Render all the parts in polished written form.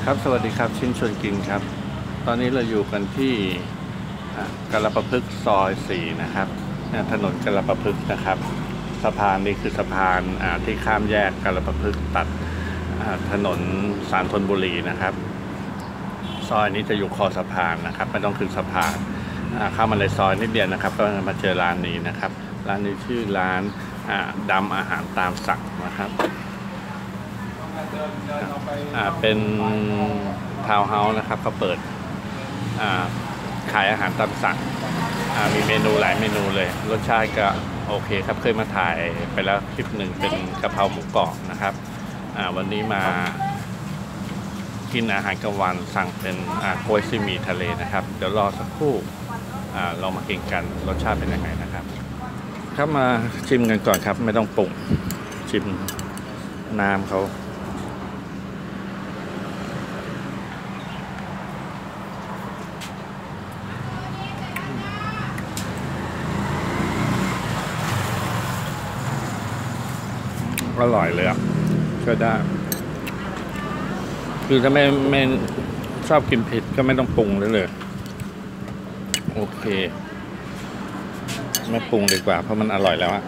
ครับสวัสดีครับชินชวนกินครับตอนนี้เราอยู่กันที่กรประพฤกษ์ซอย4นะครับถนนกรประพฤกษ์นะครับสะพานนี้คือสะพานที่ข้ามแยกกรประพฤกษ์ตัดถนนสารธนบุรีนะครับซอยนี้จะอยู่คอสะพานนะครับไม่ต้องขึ้นสะพานเข้ามาในซอยนิดเดียวนะครับก็มาเจอร้านนี้นะครับร้านนี้ชื่อร้านดำอาหารตามสั่งนะครับเป็นทาวน์เฮาส์นะครับเขาเปิดขายอาหารตามสั่งมีเมนูหลายเมนูเลยรสชาติก็โอเคครับเคยมาถ่ายไปแล้วคลิปหนึ่งเป็นกะเพราหมูกรอบนะครับวันนี้มากินอาหารกลางวันสั่งเป็นโกยซีหมี่ทะเลนะครับเดี๋ยวรอสักครู่เรามากินกันรสชาติเป็นยังไงนะครับครับมาชิมกันก่อนครับไม่ต้องปรุงชิมน้ำเขาอร่อยเลยอ่ะก็ได้คือถ้าไม่ชอบกินเผ็ดก็ไม่ต้องปรุงเลยโอเคไม่ปรุงดีกว่าเพราะมันอร่อยแล้วอะ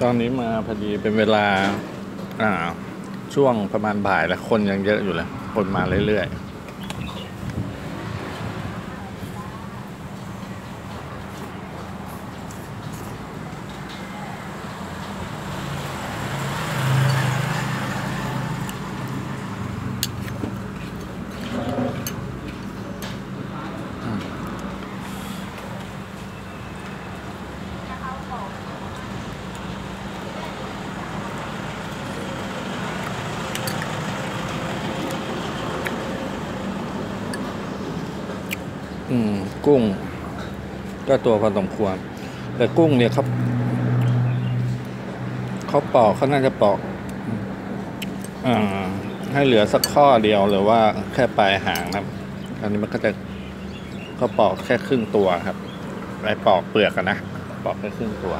ตอนนี้มาพอดีเป็นเวลาช่วงประมาณบ่ายแล้วคนยังเยอะอยู่เลยคนมาเรื่อยๆกุ้งก็ตัวพอสมควรแต่กุ้งเนี่ยเขาปอกเขาน่าจะปอกให้เหลือสักข้อเดียวหรือว่าแค่ปลายหางครับอันนี้มันก็จะเขาปอกแค่ครึ่งตัวครับไอ้ปอกเปลือกกันนะปอกแค่ครึ่งตัว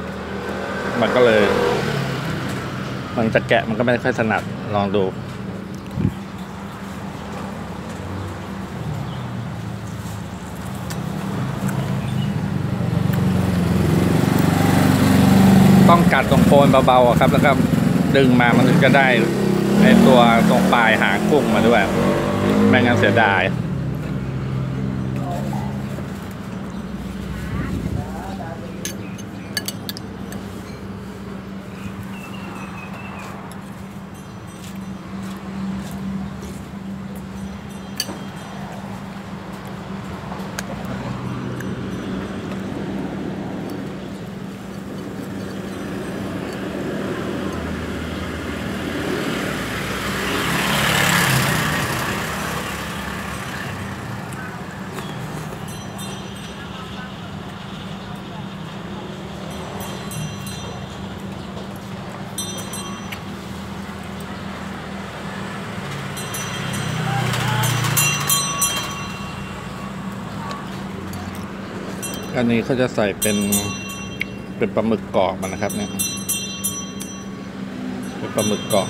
มันก็เลยมันจะแกะมันก็ไม่ค่อยถนัดลองดูต้องกัดตรงโคนเบาๆครับแล้วก็ดึงมามันถึงจะได้ไอตัวตรงปลายหางกุ้งมาด้วยไม่งั้นเสียดายอันนี้เขาจะใส่เป็นปลาหมึกกรอบมันนะครับเนี่ยเป็นปลาหมึกกรอบ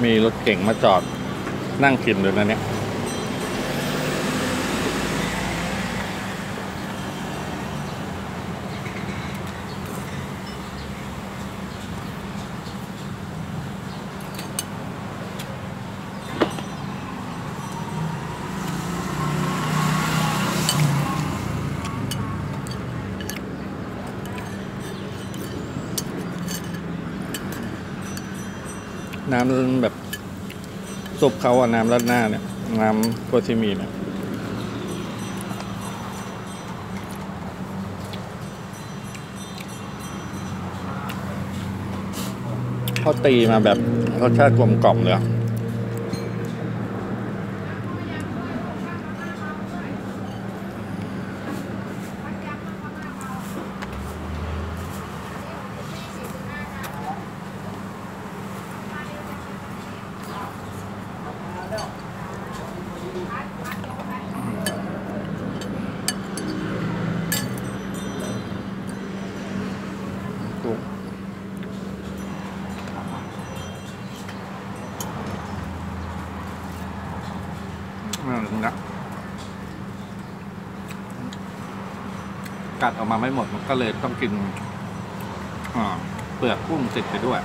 มีรถเก่งมาจอดนั่งกินด้วยนะเนี่ย อ น้ำแบบซุปเขาอะน้ำราดหน้าเนี่ยน้ำโคชิมิเนี่ยเขาตีมาแบบรสชาติกลมกล่อมเลยนะกัดออกมาไม่หมดมันก็เลยต้องกินเปลือกกุ้งติดไปด้วย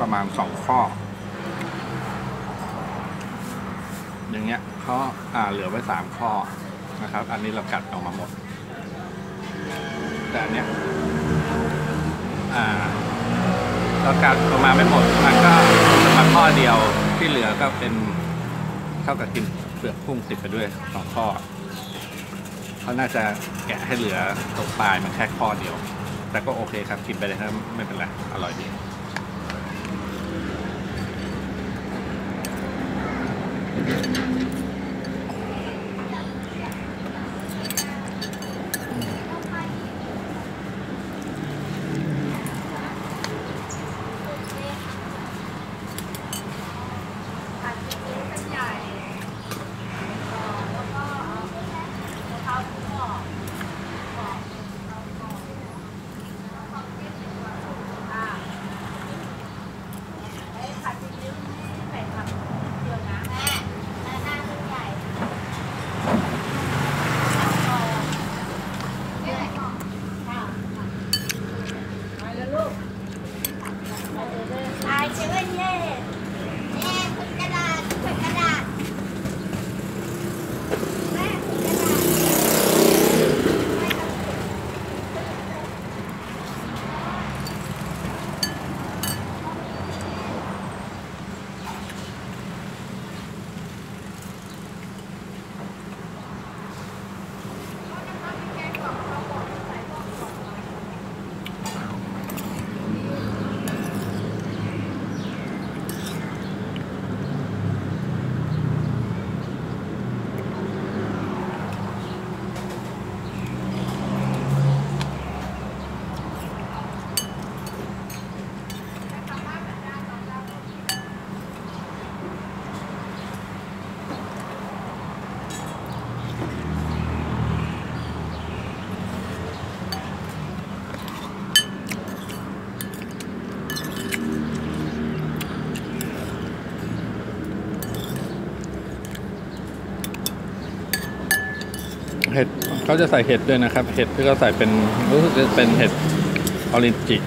ประมาณ2 ข้ออย่างเงี้ยเขาเหลือไว้3 ข้อนะครับ อันนี้เรากัดออกมาหมดแต่อันเนี้ยเรากัดออกมาไม่หมดมันก็มาข้อเดียวที่เหลือก็เป็นเท่ากับกินเปลือกกุ้งติดไปด้วย2 ข้อเขาน่าจะแกะให้เหลือตรงปลายมันแค่ข้อเดียวแต่ก็โอเคครับกินไปเลยครับไม่เป็นไรอร่อยดีเห็ดเขาจะใส่เห็ดด้วยนะครับเห็ดที่เขาใส่เป็นรู้สึกจะเป็นเห็ดออรินจิ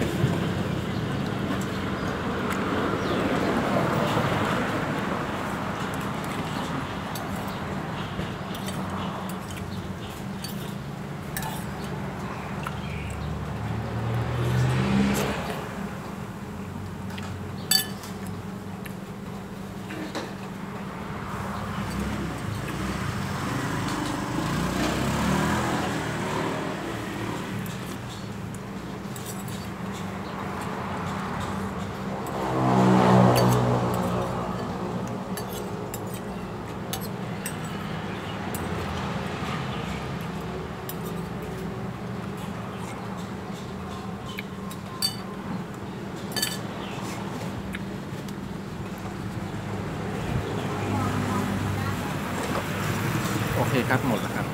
โอเคครับหมดแล้วครับ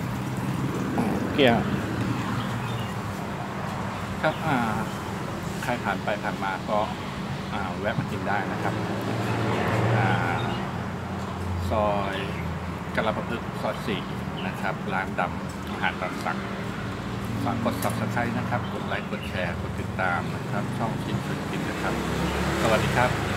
เกลี้ยงครับใครผ่านไปผ่านมาก็แวะมากินได้นะครับซอยกระประพฤกษ์ซอย4นะครับร้านดำอาหารตามสั่งฝากกด Subscribe นะครับกดไลค์กดแชร์กดติดตามนะครับช่องคิดชวนกินนะครับสวัสดีครับ